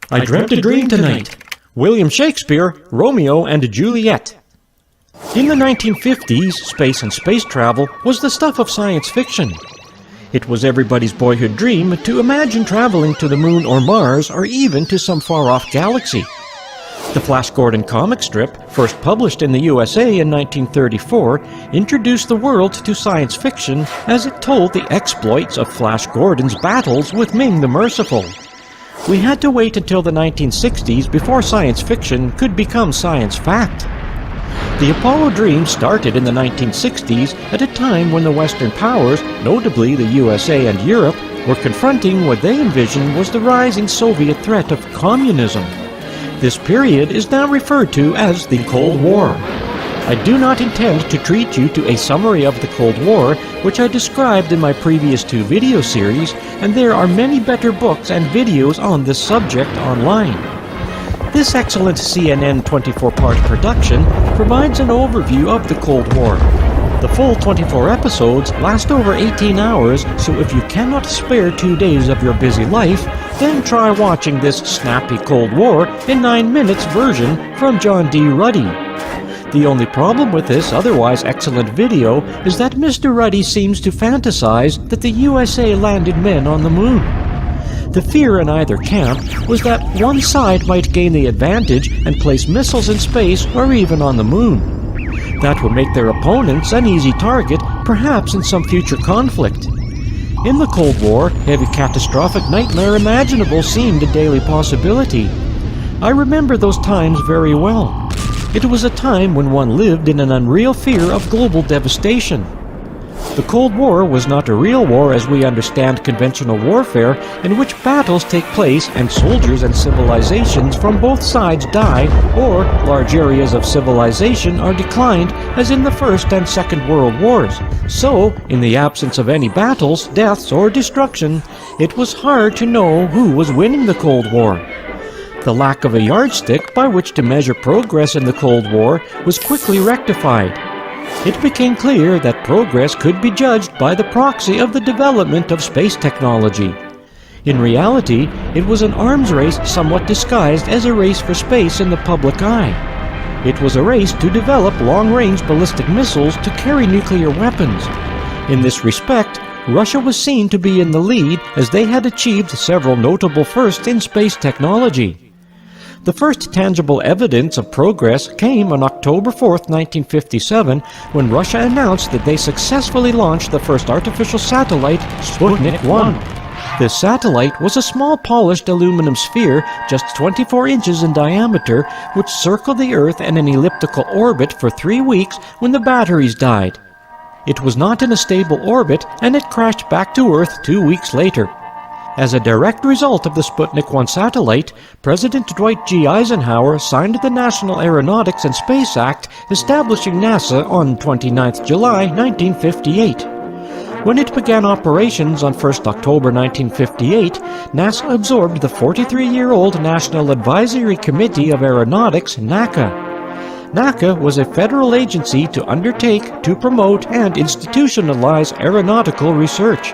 I dreamt a dream tonight. William Shakespeare, Romeo and Juliet. In the 1950s, space and space travel was the stuff of science fiction. It was everybody's boyhood dream to imagine traveling to the moon or Mars or even to some far-off galaxy. The Flash Gordon comic strip, first published in the USA in 1934, introduced the world to science fiction as it told the exploits of Flash Gordon's battles with Ming the Merciful. We had to wait until the 1960s before science fiction could become science fact. The Apollo dream started in the 1960s at a time when the Western powers, notably the USA and Europe, were confronting what they envisioned was the rising Soviet threat of communism. This period is now referred to as the Cold War. I do not intend to treat you to a summary of the Cold War, which I described in my previous 2 video series, and there are many better books and videos on this subject online. This excellent CNN 24-part production provides an overview of the Cold War. The full 24 episodes last over 18 hours, so if you cannot spare 2 days of your busy life, then try watching this snappy Cold War in 9 minutes version from John D. Ruddy. The only problem with this otherwise excellent video is that Mr. Ruddy seems to fantasize that the USA landed men on the moon. The fear in either camp was that one side might gain the advantage and place missiles in space or even on the moon. That would make their opponents an easy target, perhaps in some future conflict. In the Cold War, every catastrophic nightmare imaginable seemed a daily possibility. I remember those times very well. It was a time when one lived in an unreal fear of global devastation. The Cold War was not a real war as we understand conventional warfare, in which battles take place and soldiers and civilizations from both sides die, or large areas of civilization are declined, as in the First and Second World Wars. So, in the absence of any battles, deaths, or destruction, it was hard to know who was winning the Cold War. The lack of a yardstick by which to measure progress in the Cold War was quickly rectified. It became clear that progress could be judged by the proxy of the development of space technology. In reality, it was an arms race somewhat disguised as a race for space in the public eye. It was a race to develop long-range ballistic missiles to carry nuclear weapons. In this respect, Russia was seen to be in the lead as they had achieved several notable firsts in space technology. The first tangible evidence of progress came on October 4, 1957, when Russia announced that they successfully launched the first artificial satellite, Sputnik 1. This satellite was a small polished aluminum sphere just 24 inches in diameter, which circled the Earth in an elliptical orbit for 3 weeks when the batteries died. It was not in a stable orbit, and it crashed back to Earth 2 weeks later. As a direct result of the Sputnik 1 satellite, President Dwight G. Eisenhower signed the National Aeronautics and Space Act establishing NASA on 29 July 1958. When it began operations on 1 October 1958, NASA absorbed the 43-year-old National Advisory Committee of Aeronautics, NACA. NACA was a federal agency to undertake, to promote, and institutionalize aeronautical research.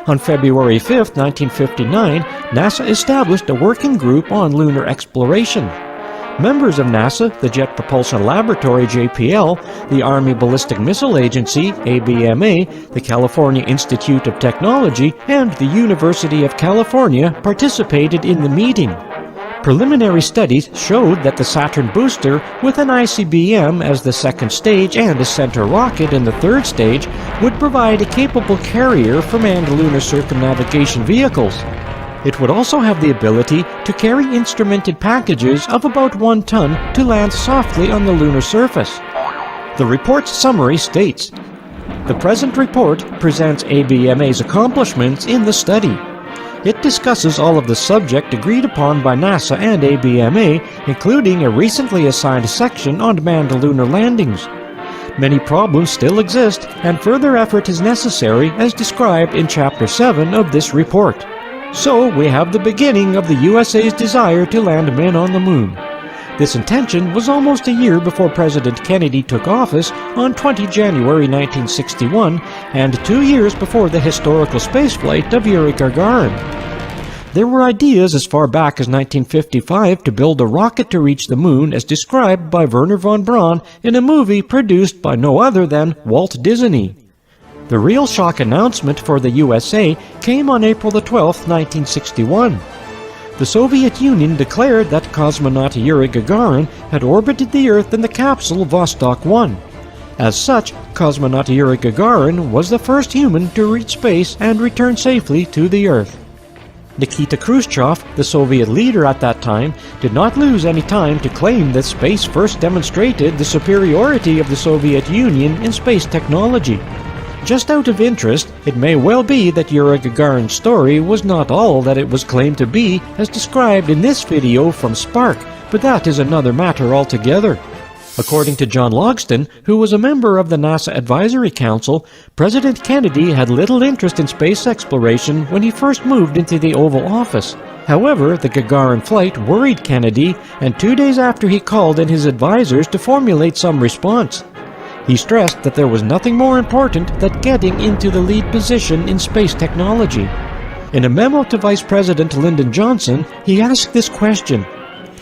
On February 5, 1959, NASA established a working group on lunar exploration. Members of NASA, the Jet Propulsion Laboratory JPL, the Army Ballistic Missile Agency ABMA, the California Institute of Technology, and the University of California participated in the meeting. Preliminary studies showed that the Saturn booster, with an ICBM as the second stage and a center rocket in the third stage, would provide a capable carrier for manned lunar circumnavigation vehicles. It would also have the ability to carry instrumented packages of about 1 ton to land softly on the lunar surface. The report's summary states, "The present report presents ABMA's accomplishments in the study. It discusses all of the subject agreed upon by NASA and ABMA, including a recently assigned section on manned lunar landings. Many problems still exist, and further effort is necessary as described in Chapter 7 of this report. So we have the beginning of the USA's desire to land men on the moon. This intention was almost a year before President Kennedy took office on 20 January 1961, and 2 years before the historical spaceflight of Yuri Gagarin. There were ideas as far back as 1955 to build a rocket to reach the moon as described by Wernher von Braun in a movie produced by no other than Walt Disney. The real shock announcement for the USA came on April 12, 1961. The Soviet Union declared that cosmonaut Yuri Gagarin had orbited the Earth in the capsule Vostok 1. As such, cosmonaut Yuri Gagarin was the first human to reach space and return safely to the Earth. Nikita Khrushchev, the Soviet leader at that time, did not lose any time to claim that space first demonstrated the superiority of the Soviet Union in space technology. Just out of interest, it may well be that Yuri Gagarin's story was not all that it was claimed to be as described in this video from Spark, but that is another matter altogether. According to John Logston, who was a member of the NASA Advisory Council, President Kennedy had little interest in space exploration when he first moved into the Oval Office. However, the Gagarin flight worried Kennedy, and 2 days after he called in his advisors to formulate some response. He stressed that there was nothing more important than getting into the lead position in space technology. In a memo to Vice President Lyndon Johnson, he asked this question: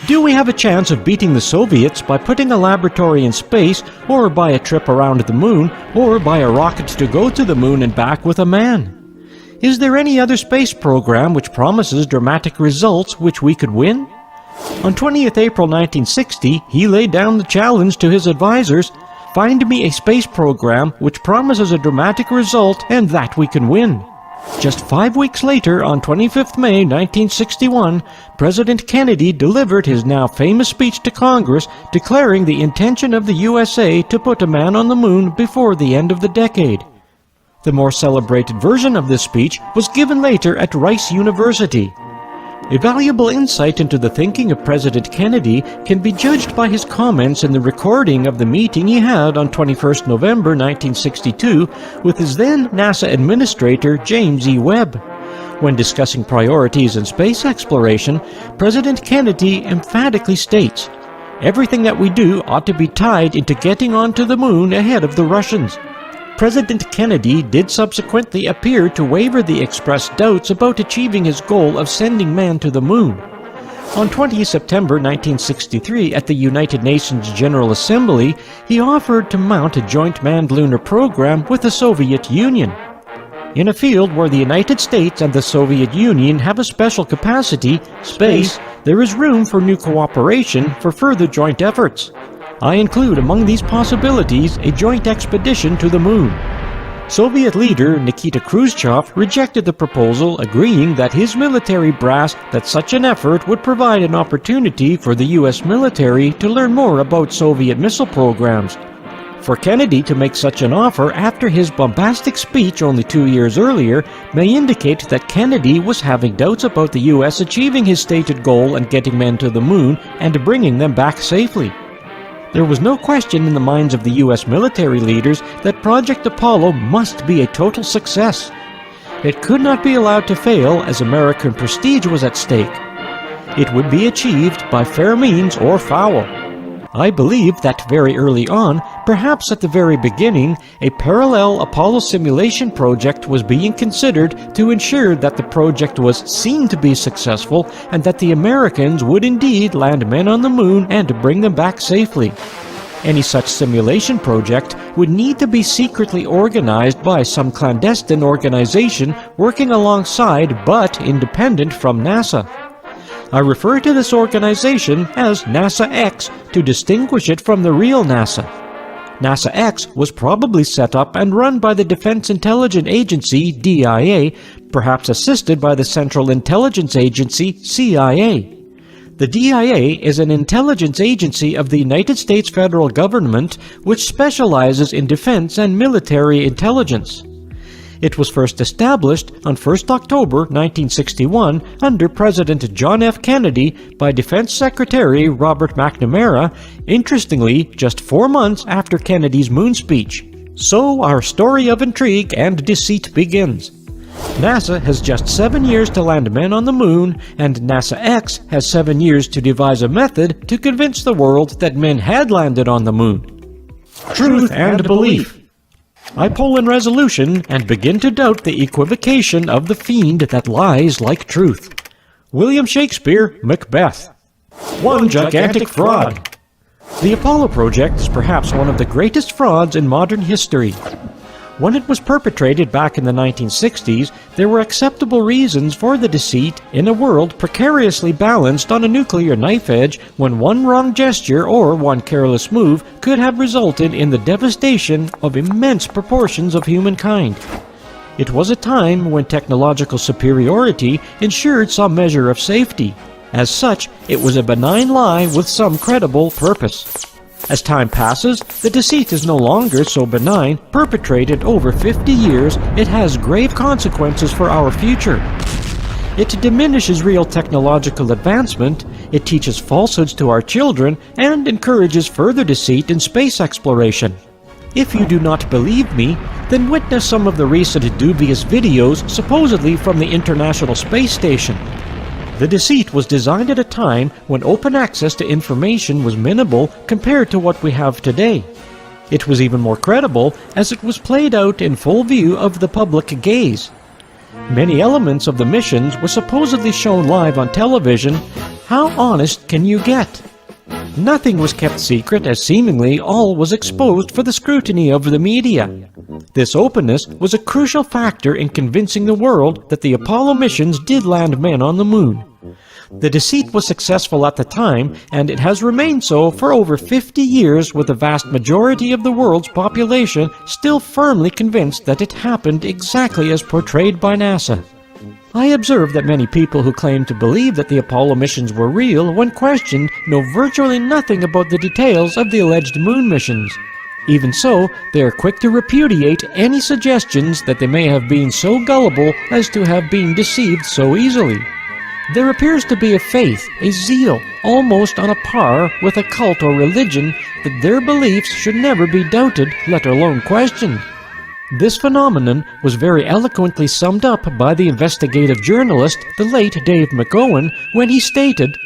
do we have a chance of beating the Soviets by putting a laboratory in space, or by a trip around the moon, or by a rocket to go to the moon and back with a man? Is there any other space program which promises dramatic results which we could win? On 20th April 1960, he laid down the challenge to his advisors: find me a space program which promises a dramatic result and that we can win. Just 5 weeks later, on 25th May 1961, President Kennedy delivered his now famous speech to Congress declaring the intention of the USA to put a man on the moon before the end of the decade. The more celebrated version of this speech was given later at Rice University. A valuable insight into the thinking of President Kennedy can be judged by his comments in the recording of the meeting he had on 21st November 1962 with his then NASA Administrator James E. Webb. When discussing priorities in space exploration, President Kennedy emphatically states, "Everything that we do ought to be tied into getting onto the moon ahead of the Russians." President Kennedy did subsequently appear to waver the expressed doubts about achieving his goal of sending man to the moon. On 20 September 1963 at the United Nations General Assembly, he offered to mount a joint manned lunar program with the Soviet Union. In a field where the United States and the Soviet Union have a special capacity, space, there is room for new cooperation for further joint efforts. I include among these possibilities a joint expedition to the moon. Soviet leader Nikita Khrushchev rejected the proposal, agreeing that his military brass that such an effort would provide an opportunity for the US military to learn more about Soviet missile programs. For Kennedy to make such an offer after his bombastic speech only 2 years earlier may indicate that Kennedy was having doubts about the US achieving his stated goal and getting men to the moon and bringing them back safely. There was no question in the minds of the US military leaders that Project Apollo must be a total success. It could not be allowed to fail as American prestige was at stake. It would be achieved by fair means or foul. I believe that very early on, perhaps at the very beginning, a parallel Apollo simulation project was being considered to ensure that the project was seen to be successful and that the Americans would indeed land men on the moon and bring them back safely. Any such simulation project would need to be secretly organized by some clandestine organization working alongside but independent from NASA. I refer to this organization as NASA X to distinguish it from the real NASA. NASA X was probably set up and run by the Defense Intelligence Agency, DIA, perhaps assisted by the Central Intelligence Agency, CIA. The DIA is an intelligence agency of the United States federal government which specializes in defense and military intelligence. It was first established on 1st October 1961 under President John F. Kennedy by Defense Secretary Robert McNamara, interestingly just 4 months after Kennedy's moon speech. So our story of intrigue and deceit begins. NASA has just 7 years to land men on the moon, and NASA X has 7 years to devise a method to convince the world that men had landed on the moon. Truth and belief. I pull in resolution and begin to doubt the equivocation of the fiend that lies like truth. William Shakespeare, Macbeth. One gigantic fraud. The Apollo project is perhaps one of the greatest frauds in modern history. When it was perpetrated back in the 1960s, there were acceptable reasons for the deceit in a world precariously balanced on a nuclear knife edge when one wrong gesture or one careless move could have resulted in the devastation of immense proportions of humankind. It was a time when technological superiority ensured some measure of safety. As such, it was a benign lie with some credible purpose. As time passes, the deceit is no longer so benign. Perpetrated over 50 years, it has grave consequences for our future. It diminishes real technological advancement, it teaches falsehoods to our children, and encourages further deceit in space exploration. If you do not believe me, then witness some of the recent dubious videos supposedly from the International Space Station. The deceit was designed at a time when open access to information was minimal compared to what we have today. It was even more credible as it was played out in full view of the public gaze. Many elements of the missions were supposedly shown live on television. How honest can you get? Nothing was kept secret, as seemingly all was exposed for the scrutiny of the media. This openness was a crucial factor in convincing the world that the Apollo missions did land men on the moon. The deceit was successful at the time, and it has remained so for over 50 years, with the vast majority of the world's population still firmly convinced that it happened exactly as portrayed by NASA. I observe that many people who claim to believe that the Apollo missions were real, when questioned, know virtually nothing about the details of the alleged moon missions. Even so, they are quick to repudiate any suggestions that they may have been so gullible as to have been deceived so easily. There appears to be a faith, a zeal, almost on a par with a cult or religion, that their beliefs should never be doubted, let alone questioned. This phenomenon was very eloquently summed up by the investigative journalist, the late Dave McGowan, when he stated,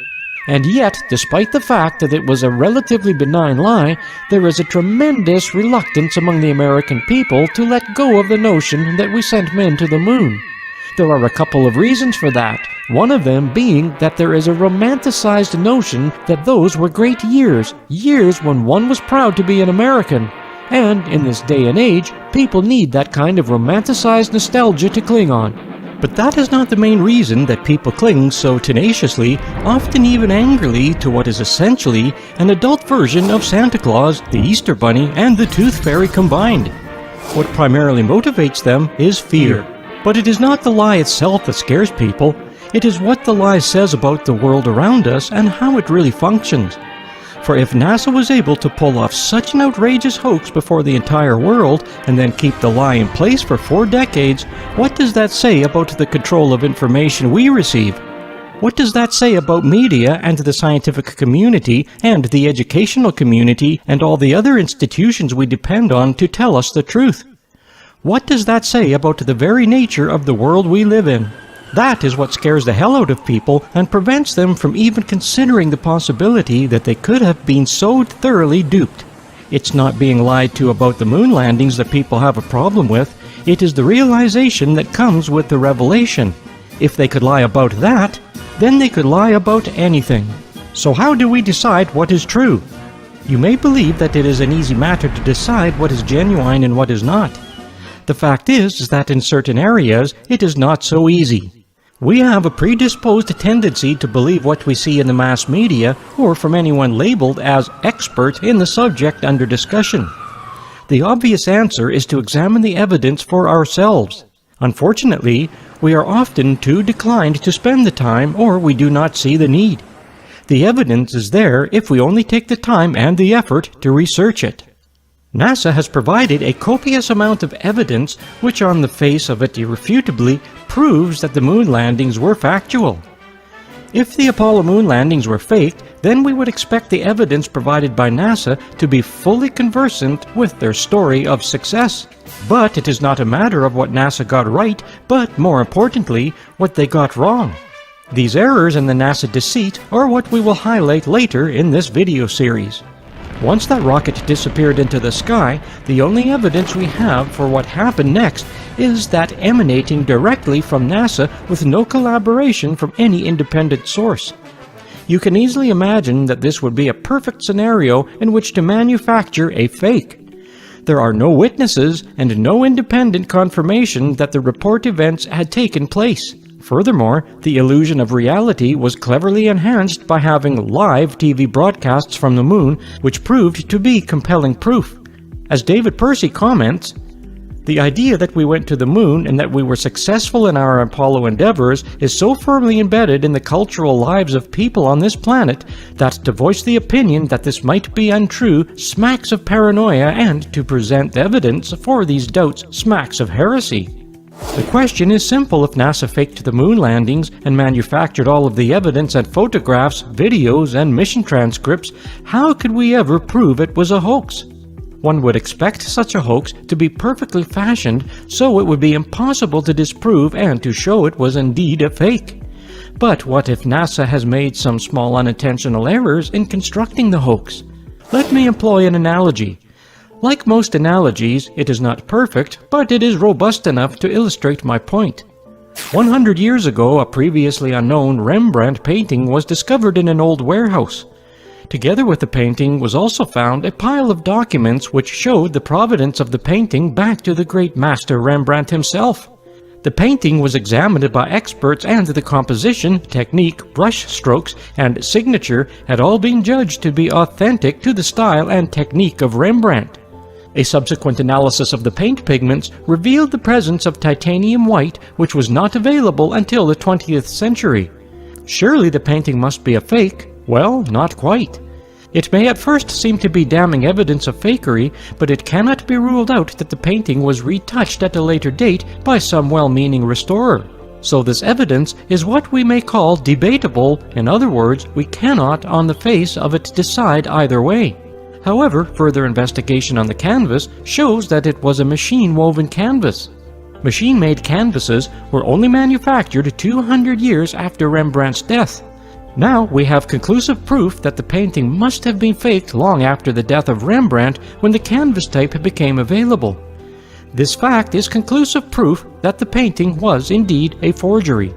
"And yet, despite the fact that it was a relatively benign lie, there is a tremendous reluctance among the American people to let go of the notion that we sent men to the moon. There are a couple of reasons for that, one of them being that there is a romanticized notion that those were great years when one was proud to be an American. And in this day and age, people need that kind of romanticized nostalgia to cling on." But that is not the main reason that people cling so tenaciously, often even angrily, to what is essentially an adult version of Santa Claus, the Easter Bunny, and the Tooth Fairy combined. What primarily motivates them is fear. But it is not the lie itself that scares people, it is what the lie says about the world around us and how it really functions. For if NASA was able to pull off such an outrageous hoax before the entire world and then keep the lie in place for 4 decades, what does that say about the control of information we receive? What does that say about media and the scientific community and the educational community and all the other institutions we depend on to tell us the truth? What does that say about the very nature of the world we live in? That is what scares the hell out of people and prevents them from even considering the possibility that they could have been so thoroughly duped. It's not being lied to about the moon landings that people have a problem with, it is the realization that comes with the revelation. If they could lie about that, then they could lie about anything. So how do we decide what is true? You may believe that it is an easy matter to decide what is genuine and what is not. The fact is that in certain areas, it is not so easy. We have a predisposed tendency to believe what we see in the mass media or from anyone labeled as expert in the subject under discussion. The obvious answer is to examine the evidence for ourselves. Unfortunately, we are often too declined to spend the time, or we do not see the need. The evidence is there if we only take the time and the effort to research it. NASA has provided a copious amount of evidence which on the face of it irrefutably proves that the moon landings were factual. If the Apollo moon landings were faked, then we would expect the evidence provided by NASA to be fully conversant with their story of success. But it is not a matter of what NASA got right, but more importantly, what they got wrong. These errors in the NASA deceit are what we will highlight later in this video series. Once that rocket disappeared into the sky, the only evidence we have for what happened next is that emanating directly from NASA with no collaboration from any independent source. You can easily imagine that this would be a perfect scenario in which to manufacture a fake. There are no witnesses and no independent confirmation that the report events had taken place. Furthermore, the illusion of reality was cleverly enhanced by having live TV broadcasts from the moon, which proved to be compelling proof. As David Percy comments, "The idea that we went to the moon and that we were successful in our Apollo endeavors is so firmly embedded in the cultural lives of people on this planet that to voice the opinion that this might be untrue smacks of paranoia, and to present evidence for these doubts smacks of heresy." The question is simple: if NASA faked the moon landings and manufactured all of the evidence and photographs, videos, and mission transcripts, how could we ever prove it was a hoax? One would expect such a hoax to be perfectly fashioned, so it would be impossible to disprove and to show it was indeed a fake. But what if NASA has made some small unintentional errors in constructing the hoax? Let me employ an analogy. Like most analogies, it is not perfect, but it is robust enough to illustrate my point. 100 years ago, a previously unknown Rembrandt painting was discovered in an old warehouse. Together with the painting was also found a pile of documents which showed the provenance of the painting back to the great master Rembrandt himself. The painting was examined by experts, and the composition, technique, brush strokes, and signature had all been judged to be authentic to the style and technique of Rembrandt. A subsequent analysis of the paint pigments revealed the presence of titanium white, which was not available until the 20th century. Surely the painting must be a fake. Well, not quite. It may at first seem to be damning evidence of fakery, but it cannot be ruled out that the painting was retouched at a later date by some well-meaning restorer. So this evidence is what we may call debatable. In other words, we cannot on the face of it decide either way. However, further investigation on the canvas shows that it was a machine-woven canvas. Machine-made canvases were only manufactured 200 years after Rembrandt's death. Now we have conclusive proof that the painting must have been faked long after the death of Rembrandt, when the canvas type became available. This fact is conclusive proof that the painting was indeed a forgery.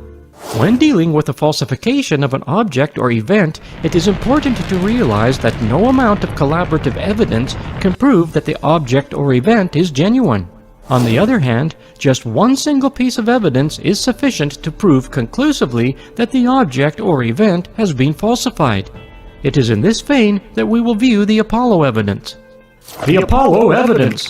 When dealing with the falsification of an object or event, it is important to realize that no amount of collaborative evidence can prove that the object or event is genuine. On the other hand, just one single piece of evidence is sufficient to prove conclusively that the object or event has been falsified. It is in this vein that we will view the Apollo evidence. The Apollo evidence!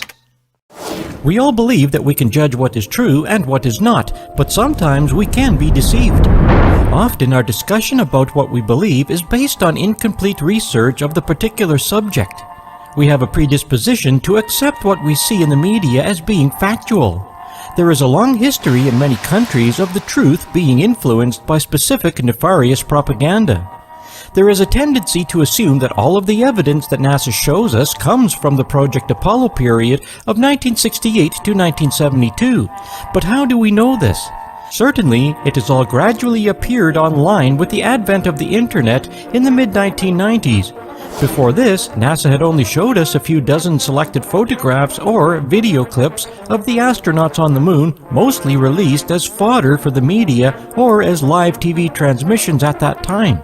We all believe that we can judge what is true and what is not, but sometimes we can be deceived. Often our discussion about what we believe is based on incomplete research of the particular subject. We have a predisposition to accept what we see in the media as being factual. There is a long history in many countries of the truth being influenced by specific nefarious propaganda. There is a tendency to assume that all of the evidence that NASA shows us comes from the Project Apollo period of 1968 to 1972. But how do we know this? Certainly, it has all gradually appeared online with the advent of the Internet in the mid-1990s. Before this, NASA had only showed us a few dozen selected photographs or video clips of the astronauts on the moon, mostly released as fodder for the media or as live TV transmissions at that time.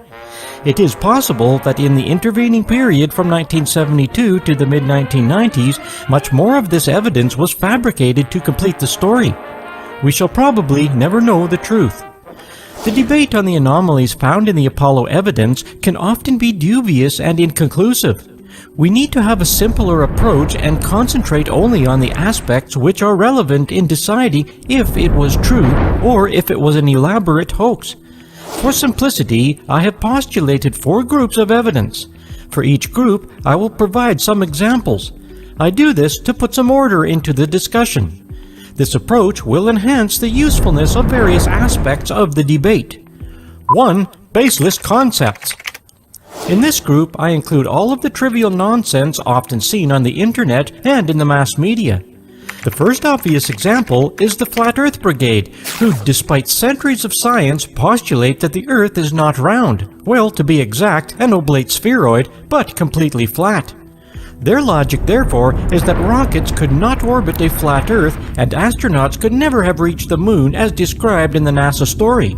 It is possible that in the intervening period from 1972 to the mid-1990s, much more of this evidence was fabricated to complete the story. We shall probably never know the truth. The debate on the anomalies found in the Apollo evidence can often be dubious and inconclusive. We need to have a simpler approach and concentrate only on the aspects which are relevant in deciding if it was true or if it was an elaborate hoax. For simplicity, I have postulated 4 groups of evidence. For each group, I will provide some examples. I do this to put some order into the discussion. This approach will enhance the usefulness of various aspects of the debate. 1. Baseless concepts. In this group, I include all of the trivial nonsense often seen on the internet and in the mass media. The first obvious example is the Flat Earth Brigade, who, despite centuries of science, postulate that the Earth is not round, well, to be exact, an oblate spheroid, but completely flat. Their logic, therefore, is that rockets could not orbit a flat Earth and astronauts could never have reached the moon as described in the NASA story.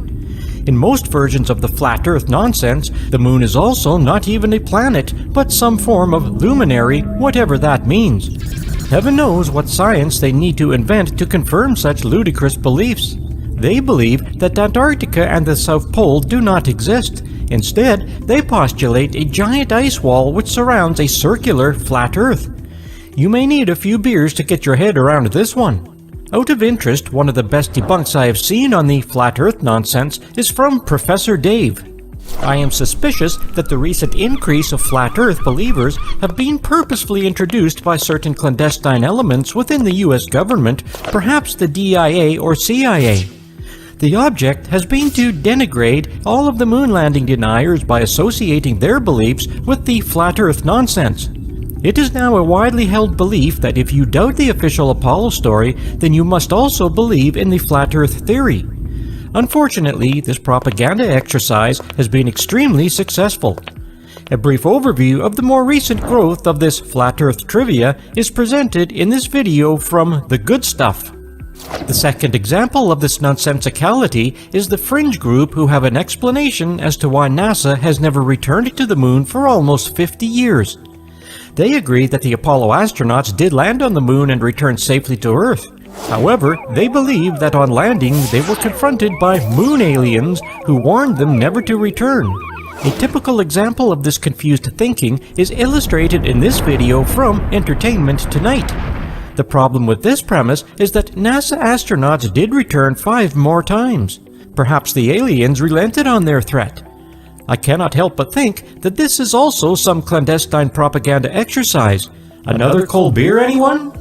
In most versions of the flat Earth nonsense, the moon is also not even a planet, but some form of luminary, whatever that means. Heaven knows what science they need to invent to confirm such ludicrous beliefs. They believe that Antarctica and the South Pole do not exist. Instead, they postulate a giant ice wall which surrounds a circular, flat Earth. You may need a few beers to get your head around this one. Out of interest, one of the best debunks I have seen on the flat Earth nonsense is from Professor Dave. I am suspicious that the recent increase of flat Earth believers have been purposefully introduced by certain clandestine elements within the US government, perhaps the DIA or CIA. The object has been to denigrate all of the moon landing deniers by associating their beliefs with the flat Earth nonsense. It is now a widely held belief that if you doubt the official Apollo story, then you must also believe in the flat Earth theory. Unfortunately, this propaganda exercise has been extremely successful. A brief overview of the more recent growth of this flat Earth trivia is presented in this video from The Good Stuff. The second example of this nonsensicality is the fringe group who have an explanation as to why NASA has never returned to the moon for almost 50 years. They agree that the Apollo astronauts did land on the moon and return safely to Earth. However, they believe that on landing they were confronted by moon aliens who warned them never to return. A typical example of this confused thinking is illustrated in this video from Entertainment Tonight. The problem with this premise is that NASA astronauts did return 5 more times. Perhaps the aliens relented on their threat. I cannot help but think that this is also some clandestine propaganda exercise. Another cold beer, anyone?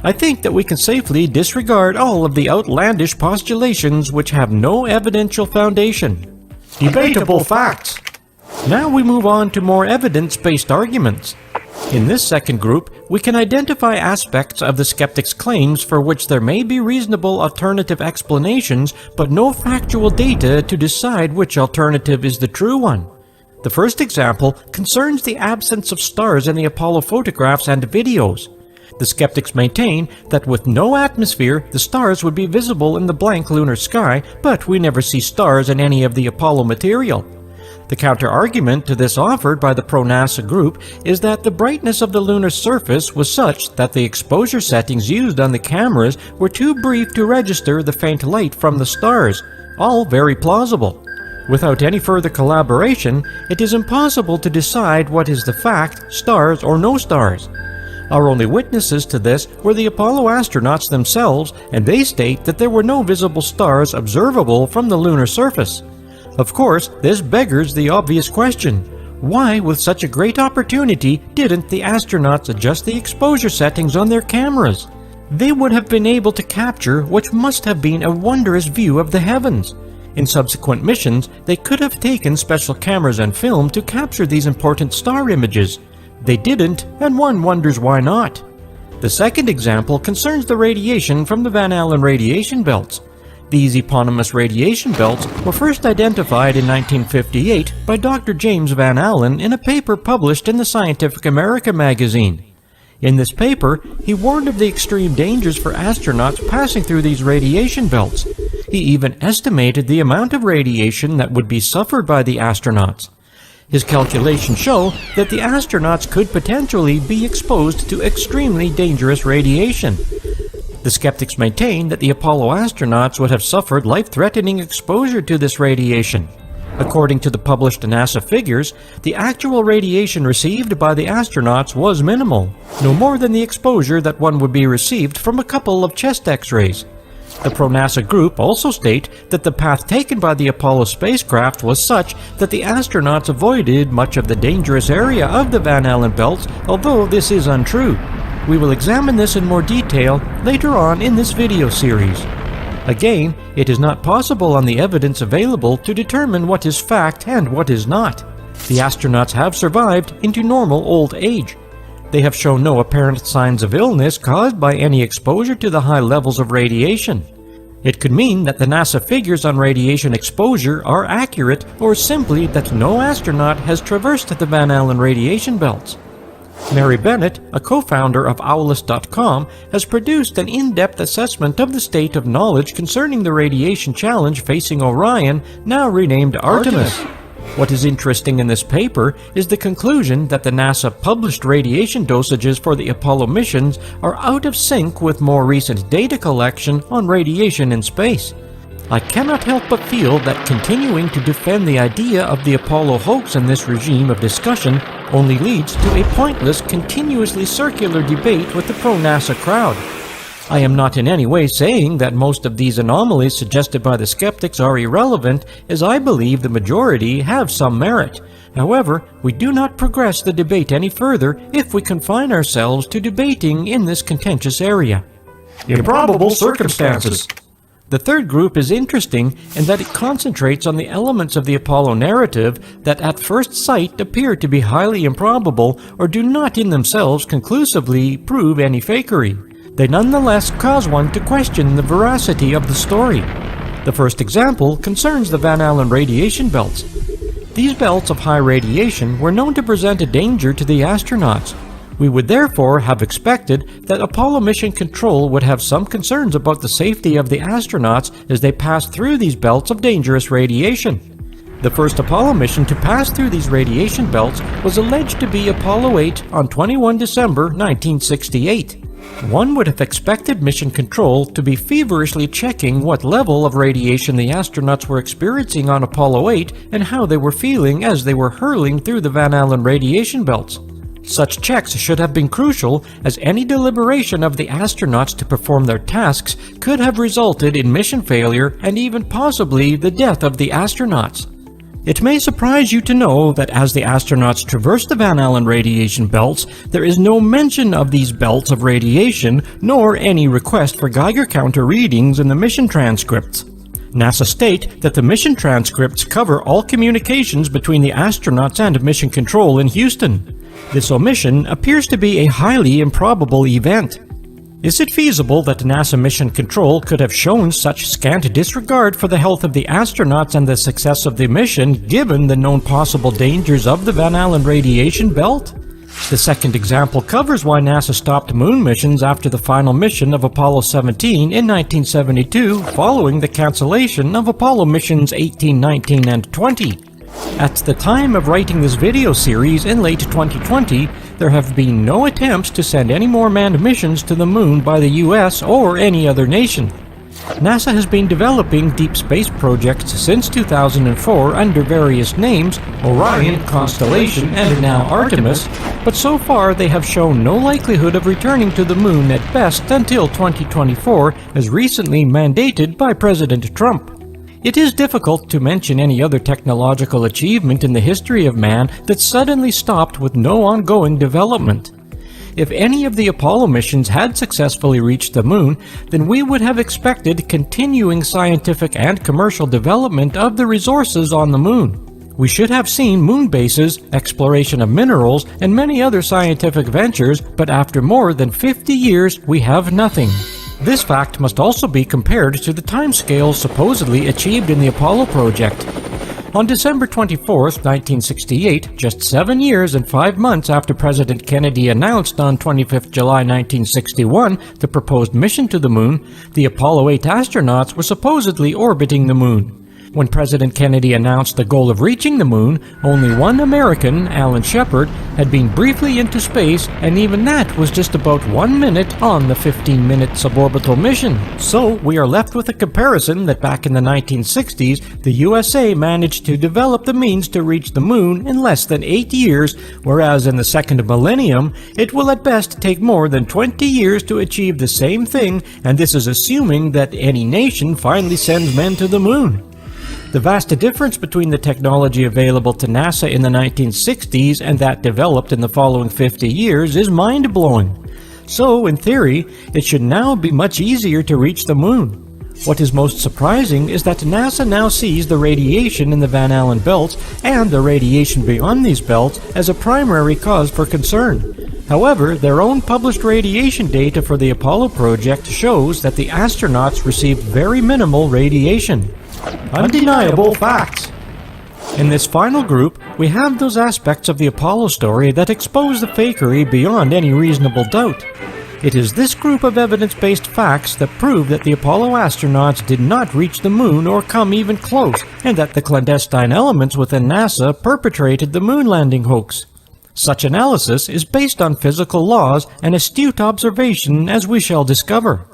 I think that we can safely disregard all of the outlandish postulations which have no evidential foundation. Debatable facts. Now we move on to more evidence-based arguments. In this second group, we can identify aspects of the skeptic's claims for which there may be reasonable alternative explanations, but no factual data to decide which alternative is the true one. The first example concerns the absence of stars in the Apollo photographs and videos. The skeptics maintain that with no atmosphere, the stars would be visible in the blank lunar sky, but we never see stars in any of the Apollo material. The counter-argument to this offered by the pro-NASA group is that the brightness of the lunar surface was such that the exposure settings used on the cameras were too brief to register the faint light from the stars, all very plausible. Without any further collaboration, it is impossible to decide what is the fact, stars or no stars. Our only witnesses to this were the Apollo astronauts themselves, and they state that there were no visible stars observable from the lunar surface. Of course, this beggars the obvious question. Why, with such a great opportunity, didn't the astronauts adjust the exposure settings on their cameras? They would have been able to capture what must have been a wondrous view of the heavens. In subsequent missions, they could have taken special cameras and film to capture these important star images. They didn't, and one wonders why not. The second example concerns the radiation from the Van Allen radiation belts. These eponymous radiation belts were first identified in 1958 by Dr. James Van Allen in a paper published in the Scientific American magazine. In this paper, he warned of the extreme dangers for astronauts passing through these radiation belts. He even estimated the amount of radiation that would be suffered by the astronauts. His calculations show that the astronauts could potentially be exposed to extremely dangerous radiation. The skeptics maintain that the Apollo astronauts would have suffered life-threatening exposure to this radiation. According to the published NASA figures, the actual radiation received by the astronauts was minimal, no more than the exposure that one would be received from a couple of chest X-rays. The pro-NASA group also state that the path taken by the Apollo spacecraft was such that the astronauts avoided much of the dangerous area of the Van Allen belts, although this is untrue. We will examine this in more detail later on in this video series. Again, it is not possible on the evidence available to determine what is fact and what is not. The astronauts have survived into normal old age. They have shown no apparent signs of illness caused by any exposure to the high levels of radiation. It could mean that the NASA figures on radiation exposure are accurate, or simply that no astronaut has traversed the Van Allen radiation belts. Mary Bennett, a co-founder of Owlist.com, has produced an in-depth assessment of the state of knowledge concerning the radiation challenge facing Orion, now renamed Artemis. What is interesting in this paper is the conclusion that the NASA published radiation dosages for the Apollo missions are out of sync with more recent data collection on radiation in space. I cannot help but feel that continuing to defend the idea of the Apollo hoax in this regime of discussion only leads to a pointless, continuously circular debate with the pro-NASA crowd. I am not in any way saying that most of these anomalies suggested by the skeptics are irrelevant, as I believe the majority have some merit. However, we do not progress the debate any further if we confine ourselves to debating in this contentious area. Improbable circumstances. The third group is interesting in that it concentrates on the elements of the Apollo narrative that at first sight appear to be highly improbable or do not in themselves conclusively prove any fakery. They nonetheless cause one to question the veracity of the story. The first example concerns the Van Allen radiation belts. These belts of high radiation were known to present a danger to the astronauts. We would therefore have expected that Apollo Mission Control would have some concerns about the safety of the astronauts as they passed through these belts of dangerous radiation. The first Apollo mission to pass through these radiation belts was alleged to be Apollo 8 on 21 December 1968. One would have expected Mission Control to be feverishly checking what level of radiation the astronauts were experiencing on Apollo 8 and how they were feeling as they were hurling through the Van Allen radiation belts. Such checks should have been crucial, as any deliberation of the astronauts to perform their tasks could have resulted in mission failure and even possibly the death of the astronauts. It may surprise you to know that as the astronauts traverse the Van Allen radiation belts, there is no mention of these belts of radiation, nor any request for Geiger counter readings in the mission transcripts. NASA state that the mission transcripts cover all communications between the astronauts and Mission Control in Houston. This omission appears to be a highly improbable event. Is it feasible that NASA Mission Control could have shown such scant disregard for the health of the astronauts and the success of the mission, given the known possible dangers of the Van Allen radiation belt? The second example covers why NASA stopped moon missions after the final mission of Apollo 17 in 1972, following the cancellation of Apollo missions 18, 19, and 20. At the time of writing this video series in late 2020, there have been no attempts to send any more manned missions to the moon by the US or any other nation. NASA has been developing deep space projects since 2004 under various names, Orion, Constellation, and now Artemis, but so far they have shown no likelihood of returning to the moon at best until 2024, as recently mandated by President Trump. It is difficult to mention any other technological achievement in the history of man that suddenly stopped with no ongoing development. If any of the Apollo missions had successfully reached the moon, then we would have expected continuing scientific and commercial development of the resources on the moon. We should have seen moon bases, exploration of minerals, and many other scientific ventures, but after more than 50 years, we have nothing. This fact must also be compared to the timescales supposedly achieved in the Apollo project. On December 24, 1968, just 7 years and 5 months after President Kennedy announced on 25 July 1961 the proposed mission to the moon, the Apollo 8 astronauts were supposedly orbiting the moon. When President Kennedy announced the goal of reaching the moon, only one American, Alan Shepard, had been briefly into space, and even that was just about 1 minute on the 15-minute suborbital mission. So we are left with a comparison that back in the 1960s, the USA managed to develop the means to reach the moon in less than 8 years, whereas in the second millennium, it will at best take more than 20 years to achieve the same thing, and this is assuming that any nation finally sends men to the moon. The vast difference between the technology available to NASA in the 1960s and that developed in the following 50 years is mind-blowing. So, in theory, it should now be much easier to reach the moon. What is most surprising is that NASA now sees the radiation in the Van Allen belts and the radiation beyond these belts as a primary cause for concern. However, their own published radiation data for the Apollo project shows that the astronauts received very minimal radiation. Undeniable facts. In this final group, we have those aspects of the Apollo story that expose the fakery beyond any reasonable doubt. It is this group of evidence-based facts that prove that the Apollo astronauts did not reach the moon or come even close, and that the clandestine elements within NASA perpetrated the moon landing hoax. Such analysis is based on physical laws and astute observation, as we shall discover.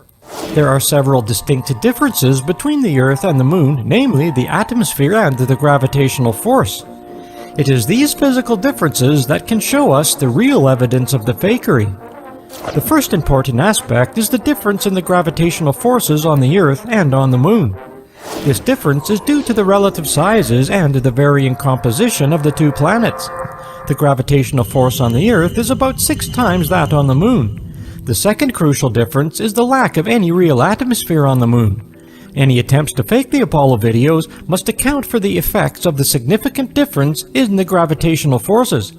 There are several distinct differences between the Earth and the Moon, namely the atmosphere and the gravitational force. It is these physical differences that can show us the real evidence of the fakery. The first important aspect is the difference in the gravitational forces on the Earth and on the Moon. This difference is due to the relative sizes and the varying composition of the two planets. The gravitational force on the Earth is about 6 times that on the Moon. The second crucial difference is the lack of any real atmosphere on the Moon. Any attempts to fake the Apollo videos must account for the effects of the significant difference in the gravitational forces.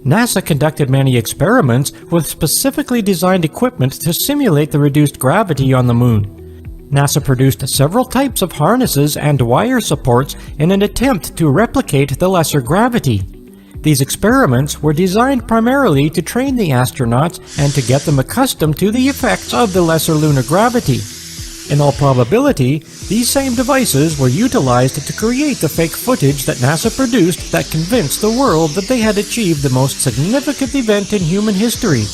NASA conducted many experiments with specifically designed equipment to simulate the reduced gravity on the Moon. NASA produced several types of harnesses and wire supports in an attempt to replicate the lesser gravity. These experiments were designed primarily to train the astronauts and to get them accustomed to the effects of the lesser lunar gravity. In all probability, these same devices were utilized to create the fake footage that NASA produced that convinced the world that they had achieved the most significant event in human history.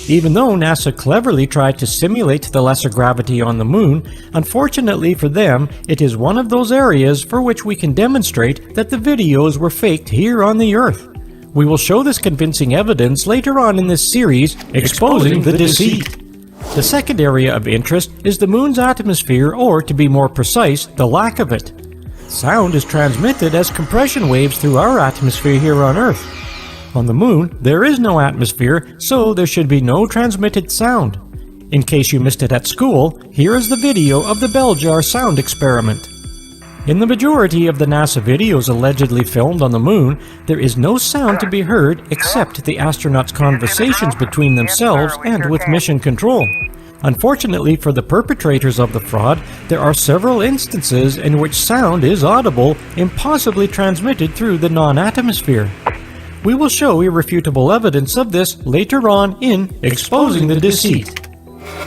Even though NASA cleverly tried to simulate the lesser gravity on the Moon, unfortunately for them, it is one of those areas for which we can demonstrate that the videos were faked here on the Earth. We will show this convincing evidence later on in this series, Exposing the Deceit. The second area of interest is the Moon's atmosphere, or to be more precise, the lack of it. Sound is transmitted as compression waves through our atmosphere here on Earth. On the Moon, there is no atmosphere, so there should be no transmitted sound. In case you missed it at school, here is the video of the bell jar sound experiment. In the majority of the NASA videos allegedly filmed on the Moon, there is no sound to be heard except the astronauts' conversations between themselves and with mission control. Unfortunately for the perpetrators of the fraud, there are several instances in which sound is audible, impossibly transmitted through the non-atmosphere. We will show irrefutable evidence of this later on in Exposing the Deceit.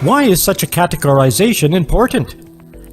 Why is such a categorization important?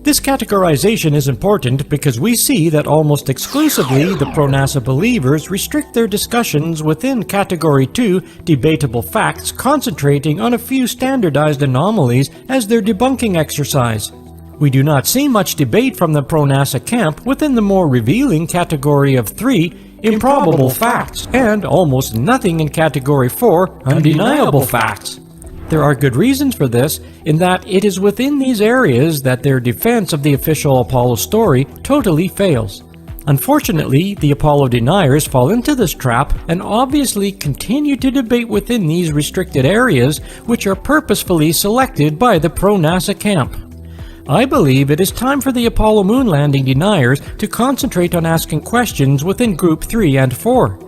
This categorization is important because we see that almost exclusively the pro-NASA believers restrict their discussions within Category 2 debatable facts, concentrating on a few standardized anomalies as their debunking exercise. We do not see much debate from the pro-NASA camp within the more revealing Category of 3 improbable facts, and almost nothing in Category 4 undeniable facts. There are good reasons for this, in that it is within these areas that their defense of the official Apollo story totally fails. Unfortunately, the Apollo deniers fall into this trap and obviously continue to debate within these restricted areas, which are purposefully selected by the pro-NASA camp. I believe it is time for the Apollo moon landing deniers to concentrate on asking questions within Group 3 and 4.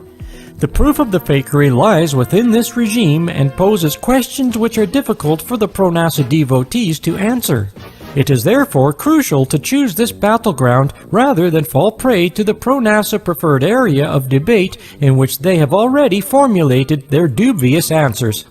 The proof of the fakery lies within this regime and poses questions which are difficult for the pro-NASA devotees to answer. It is therefore crucial to choose this battleground rather than fall prey to the pro-NASA preferred area of debate in which they have already formulated their dubious answers.